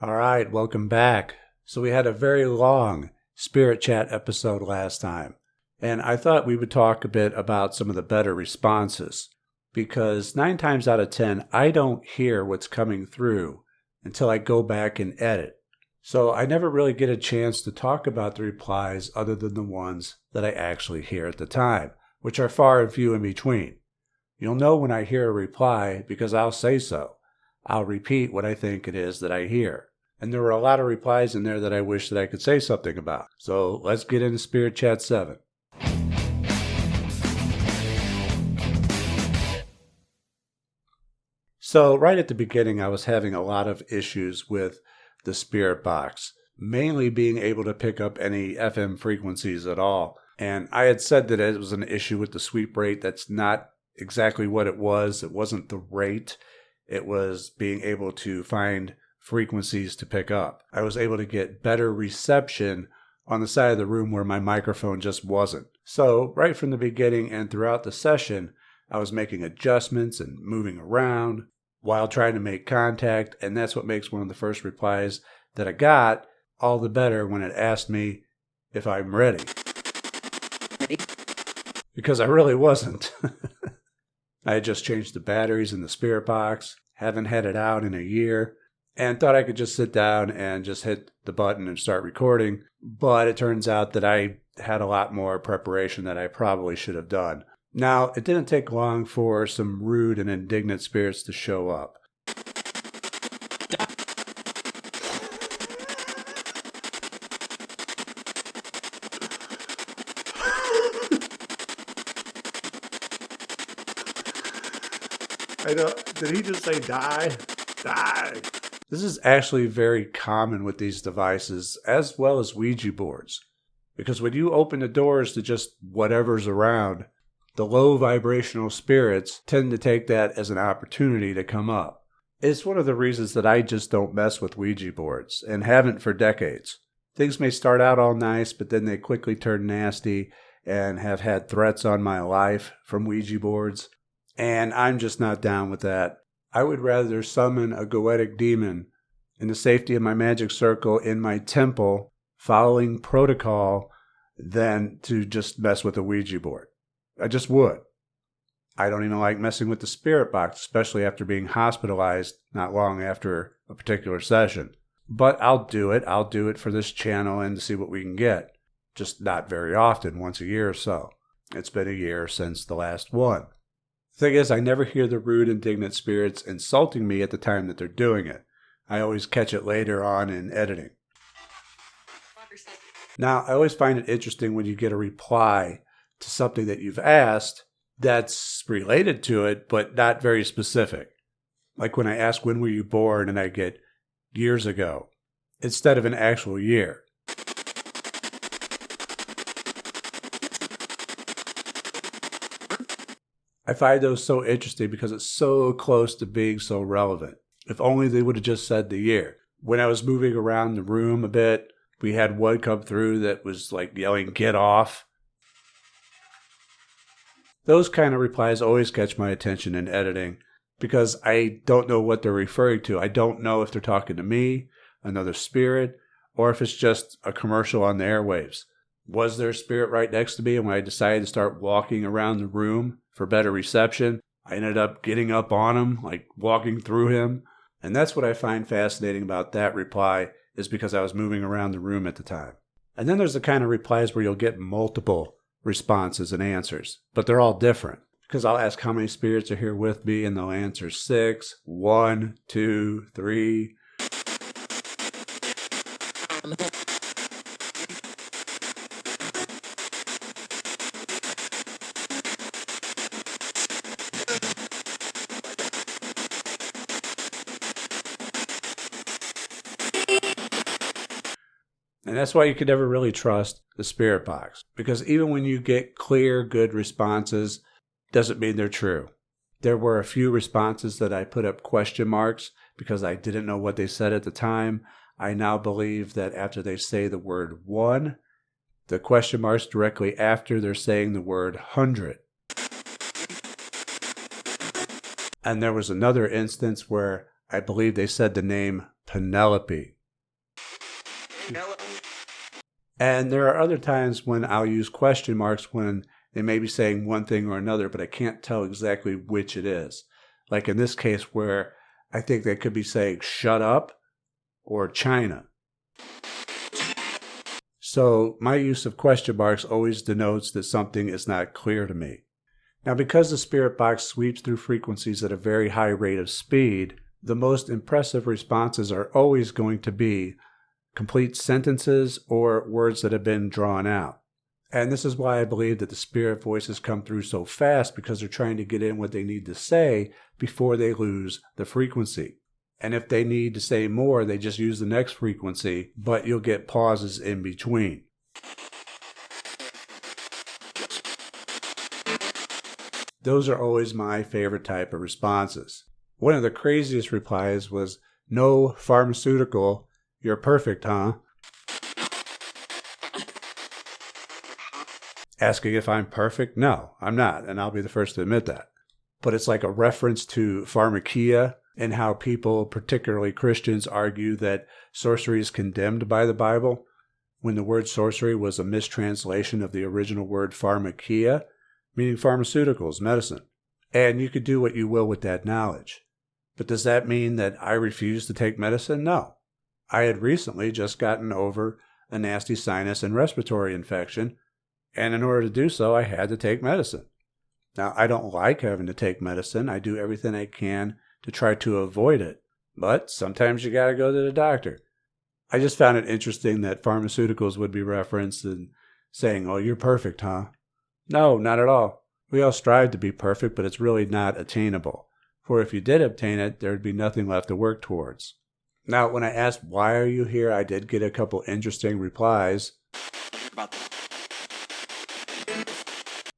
All right, welcome back. So we had a very long Spirit Chat episode last time, and I thought we would talk a bit about some of the better responses, because 9 times out of 10, I don't hear what's coming through until I go back and edit. So I never really get a chance to talk about the replies other than the ones that I actually hear at the time, which are far and few in between. You'll know when I hear a reply because I'll say so. I'll repeat what I think it is that I hear. And there were a lot of replies in there that I wish that I could say something about. So let's get into Spirit Chat 7. So right at the beginning, I was having a lot of issues with the spirit box, mainly being able to pick up any FM frequencies at all. And I had said that it was an issue with the sweep rate. That's not exactly what it was. It wasn't the rate. It was being able to find frequencies to pick up. I was able to get better reception on the side of the room where my microphone just wasn't. So right from the beginning and throughout the session, I was making adjustments and moving around while trying to make contact. And that's what makes one of the first replies that I got all the better when it asked me if I'm ready. Because I really wasn't. I had just changed the batteries in the spirit box, haven't had it out in a year, and thought I could just sit down and just hit the button and start recording. But it turns out that I had a lot more preparation that I probably should have done. Now, it didn't take long for some rude and indignant spirits to show up. I know. Did he just say die? Die. This is actually very common with these devices, as well as Ouija boards. Because when you open the doors to just whatever's around, the low vibrational spirits tend to take that as an opportunity to come up. It's one of the reasons that I just don't mess with Ouija boards, and haven't for decades. Things may start out all nice, but then they quickly turn nasty, and have had threats on my life from Ouija boards. And I'm just not down with that. I would rather summon a Goetic demon in the safety of my magic circle in my temple, following protocol, than to just mess with a Ouija board. I just would. I don't even like messing with the spirit box, especially after being hospitalized not long after a particular session. But I'll do it. I'll do it for this channel and to see what we can get. Just not very often, once a year or so. It's been a year since the last one. The thing is, I never hear the rude, indignant spirits insulting me at the time that they're doing it. I always catch it later on in editing. Now, I always find it interesting when you get a reply to something that you've asked that's related to it, but not very specific. Like when I ask, when were you born? And I get years ago, instead of an actual year. I find those so interesting because it's so close to being so relevant. If only they would have just said the year. When I was moving around the room a bit, we had one come through that was like yelling, "Get off." Those kind of replies always catch my attention in editing because I don't know what they're referring to. I don't know if they're talking to me, another spirit, or if it's just a commercial on the airwaves. Was there a spirit right next to me? And when I decided to start walking around the room for better reception, I ended up getting up on him, like walking through him. And that's what I find fascinating about that reply, is because I was moving around the room at the time. And then there's the kind of replies where you'll get multiple responses and answers, but they're all different. Because I'll ask how many spirits are here with me, and they'll answer 6, 1, 2, 3. And that's why you can never really trust the spirit box. Because even when you get clear, good responses, doesn't mean they're true. There were a few responses that I put up question marks because I didn't know what they said at the time. I now believe that after they say the word 1, the question marks directly after they're saying the word 100. And there was another instance where I believe they said the name Penelope. And there are other times when I'll use question marks when they may be saying one thing or another, but I can't tell exactly which it is. Like in this case where I think they could be saying shut up or China. So my use of question marks always denotes that something is not clear to me. Now, because the spirit box sweeps through frequencies at a very high rate of speed, the most impressive responses are always going to be complete sentences or words that have been drawn out. And this is why I believe that the spirit voices come through so fast, because they're trying to get in what they need to say before they lose the frequency. And if they need to say more, they just use the next frequency, but you'll get pauses in between. Those are always my favorite type of responses. One of the craziest replies was, "No pharmaceutical, you're perfect, huh?" Asking if I'm perfect? No, I'm not, and I'll be the first to admit that. But it's like a reference to pharmakia and how people, particularly Christians, argue that sorcery is condemned by the Bible, when the word sorcery was a mistranslation of the original word pharmakia, meaning pharmaceuticals, medicine. And you could do what you will with that knowledge. But does that mean that I refuse to take medicine? No. I had recently just gotten over a nasty sinus and respiratory infection, and in order to do so, I had to take medicine. Now, I don't like having to take medicine. I do everything I can to try to avoid it. But sometimes you got to go to the doctor. I just found it interesting that pharmaceuticals would be referenced and saying, "Oh, you're perfect, huh?" No, not at all. We all strive to be perfect, but it's really not attainable. For if you did obtain it, there would be nothing left to work towards. Now, when I asked, "Why are you here?" I did get a couple interesting replies.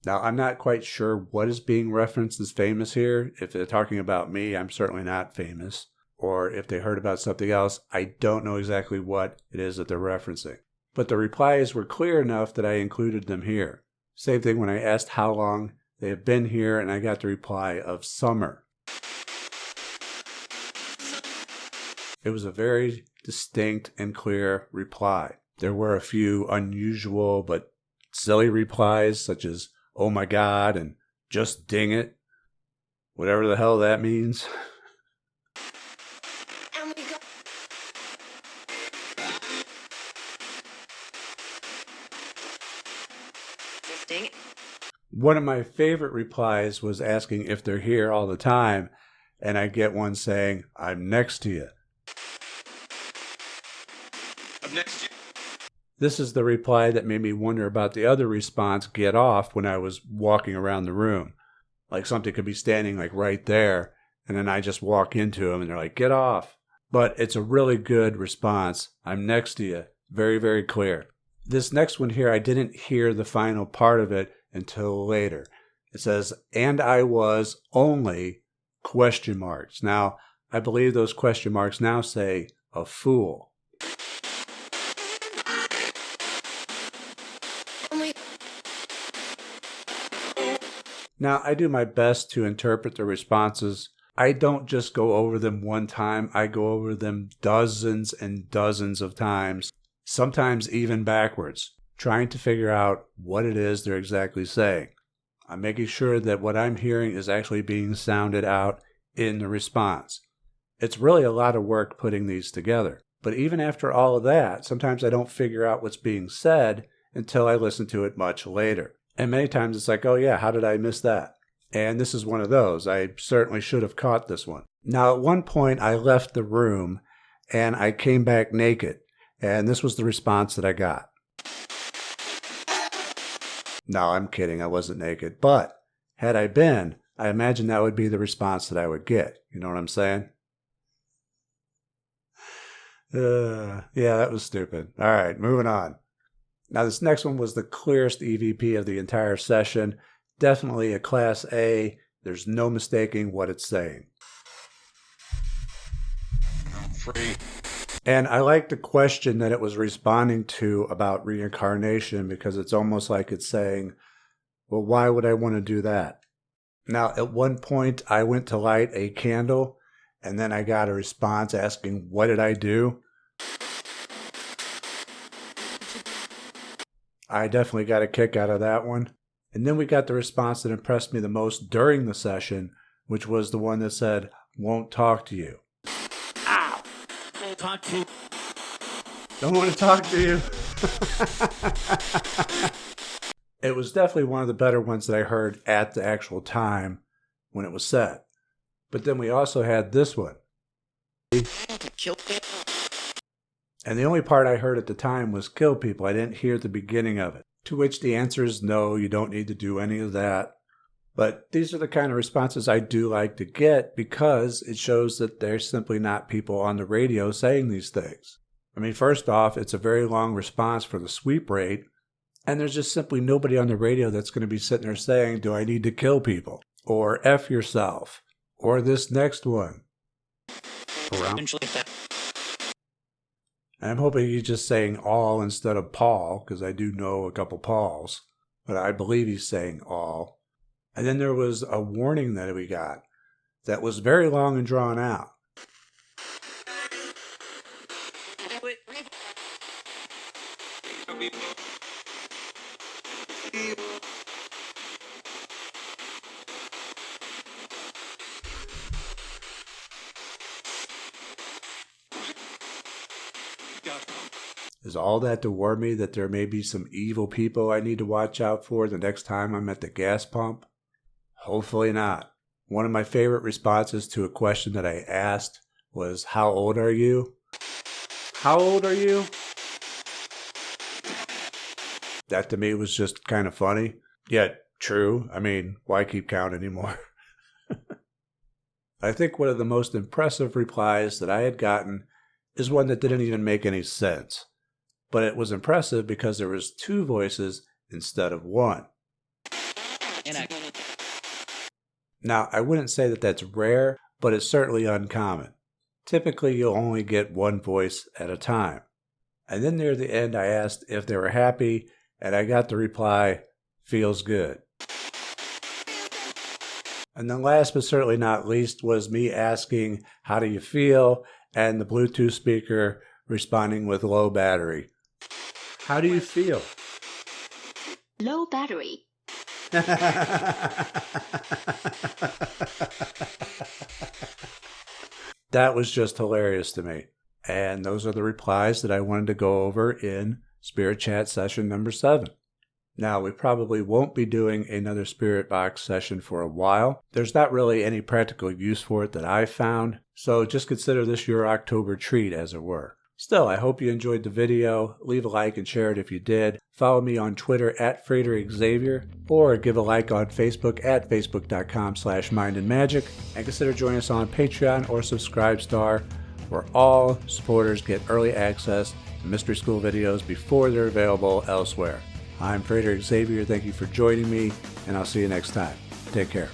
Now, I'm not quite sure what is being referenced as famous here. If they're talking about me, I'm certainly not famous. Or if they heard about something else, I don't know exactly what it is that they're referencing. But the replies were clear enough that I included them here. Same thing when I asked how long they have been here, and I got the reply of summer. It was a very distinct and clear reply. There were a few unusual but silly replies, such as, "Oh my God," and "just ding it," whatever the hell that means. One of my favorite replies was asking if they're here all the time, and I get one saying, "I'm next to you." I'm next to you. This is the reply that made me wonder about the other response, "get off," when I was walking around the room. Like something could be standing like right there, and then I just walk into them and they're like, "get off." But it's a really good response. "I'm next to you." Very, very clear. This next one here, I didn't hear the final part of it until later. It says, "and I was only question marks." Now, I believe those question marks now say a fool. Now, I do my best to interpret the responses. I don't just go over them one time. I go over them dozens and dozens of times, sometimes even backwards, trying to figure out what it is they're exactly saying. I'm making sure that what I'm hearing is actually being sounded out in the response. It's really a lot of work putting these together. But even after all of that, sometimes I don't figure out what's being said until I listen to it much later. And many times it's like, "oh yeah, how did I miss that?" And this is one of those. I certainly should have caught this one. Now, at one point, I left the room and I came back naked. And this was the response that I got. No, I'm kidding. I wasn't naked. But had I been, I imagine that would be the response that I would get. You know what I'm saying? Yeah, that was stupid. All right, moving on. Now, this next one was the clearest EVP of the entire session. Definitely a Class A. There's no mistaking what it's saying. I'm free. And I like the question that it was responding to about reincarnation, because it's almost like it's saying, well, why would I want to do that? Now, at one point, I went to light a candle, and then I got a response asking, what did I do? I definitely got a kick out of that one. And then we got the response that impressed me the most during the session, which was the one that said, "Won't talk to you." Ow! Won't talk to you. Don't want to talk to you. It was definitely one of the better ones that I heard at the actual time when it was said. But then we also had this one. And the only part I heard at the time was kill people. I didn't hear the beginning of it. To which the answer is no, you don't need to do any of that. But these are the kind of responses I do like to get because it shows that there's simply not people on the radio saying these things. I mean, first off, it's a very long response for the sweep rate, and there's just simply nobody on the radio that's going to be sitting there saying, "Do I need to kill people?" Or "F yourself," or this next one. And I'm hoping he's just saying all instead of Paul, because I do know a couple Pauls, but I believe he's saying all. And then there was a warning that we got that was very long and drawn out. Is all that to warn me that there may be some evil people I need to watch out for the next time I'm at the gas pump? Hopefully not. One of my favorite responses to a question that I asked was, "How old are you?" How old are you? That to me was just kind of funny, yet true. I mean, why keep count anymore? I think one of the most impressive replies that I had gotten is one that didn't even make any sense. But it was impressive because there was two voices instead of one. Now, I wouldn't say that that's rare, but it's certainly uncommon. Typically, you'll only get one voice at a time. And then near the end, I asked if they were happy, and I got the reply, "Feels good." And then last but certainly not least was me asking, "How do you feel?" and the Bluetooth speaker responding with "low battery." How do you feel? Low battery. That was just hilarious to me. And those are the replies that I wanted to go over in Spirit Chat session number 7. Now, we probably won't be doing another Spirit Box session for a while. There's not really any practical use for it that I've found, so just consider this your October treat, as it were. Still, I hope you enjoyed the video. Leave a like and share it if you did. Follow me on Twitter at Frater Xavier, or give a like on Facebook at facebook.com/mindandmagick, and consider joining us on Patreon or Subscribestar, where all supporters get early access to Mystery School videos before they're available elsewhere. I'm Frater Xavier. Thank you for joining me, and I'll see you next time. Take care.